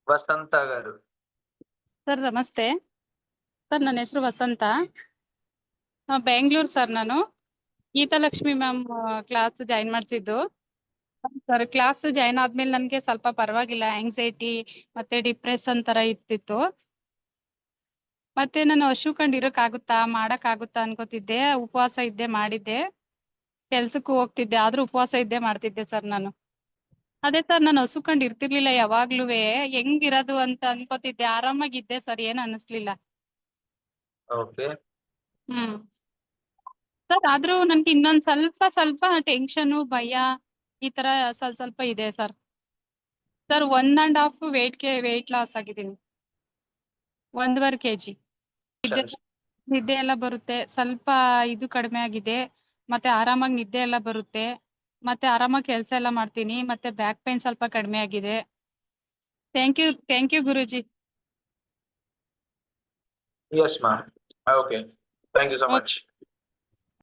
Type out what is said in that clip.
ವಸಂತ గారు. ಸರ್ ನಮಸ್ತೆ. ಸರ್ ನನ್ನ ಹೆಸರು ವಸಂತ. ಬೆಂಗಳೂರು ಸರ್ ನಾನು. ಗೀತಾಲಕ್ಷ್ಮಿ ಮ್ಯಾಮ್ ಕ್ಲಾಸ್ ಜಾಯಿನ್ ಮಾಡ್ಸಿದ್ದು. ಸರ್ ಕ್ಲಾಸ್ ಜಾಯಿನ್ ಆದ್ಮೇಲೆ ನನಗೆ ಸ್ವಲ್ಪ ಪರವಾಗಿಲ್ಲ, ಆಂಗ್ಸೈಟಿ ಮತ್ತೆ ಡಿಪ್ರೆಷನ್ ತರ ಇರ್ತಿತ್ತು. ಮತ್ತೆ ನಾನು ಹಶು ಕಂಡು ಮಾಡಕ್ಕಾಗುತ್ತಾ ಅನ್ಕೋತಿದ್ದೆ. ಉಪವಾಸ ಇದ್ದೆ, ಮಾಡಿದ್ದೆ, ಕೆಲ್ಸಕ್ಕೂ ಹೋಗ್ತಿದ್ದೆ, ಆದ್ರೂ ಉಪವಾಸ ಇದ್ದೆ ಮಾಡ್ತಿದ್ದೆ ಸರ್ ನಾನು. ಅದೇ ಸರ್ ನಾನು ಹಸು ಕಂಡು ಇರ್ತಿರ್ಲಿಲ್ಲ, ಯಾವಾಗ್ಲೂವೆ ಹೆಂಗಿರೋದು ಅಂತ ಅನ್ಕೋತಿದ್ದೆ. ಆರಾಮಾಗಿದ್ದೆ ಸರ್, ಏನು ಅನಿಸ್ಲಿಲ್ಲ. ಓಕೆ. ಹ್ಮ್ ಸರ್ ಆದ್ರೂ ನನ್ಗೆ ಇನ್ನೊಂದ್ ಸ್ವಲ್ಪ ಟೆನ್ಷನ್, ಭಯ ಈ ತರ ಸ್ವಲ್ಪ ಇದೆ ಸರ್. ಸರ್ 1.5 ವೇಟ್ ಲಾಸ್ ಆಗಿದ್ದೀನಿ. 1.5 kg. ನಿದ್ದೆ ಎಲ್ಲ ಬರುತ್ತೆ, ಸ್ವಲ್ಪ ಇದು ಕಡಿಮೆ ಆಗಿದೆ. ಮತ್ತೆ ಆರಾಮಾಗಿ ನಿದ್ದೆ ಎಲ್ಲ ಬರುತ್ತೆ, ಮತ್ತೆ ಆರಾಮಾಗಿ ಕೆಲಸ ಎಲ್ಲ ಮಾಡ್ತೀನಿ, ಮತ್ತೆ ಬ್ಯಾಕ್ ಪೈನ್ ಸ್ವಲ್ಪ ಕಡಿಮೆ ಆಗಿದೆ. Thank you Guruji. Yes, ma'am. Okay. Thank you so much.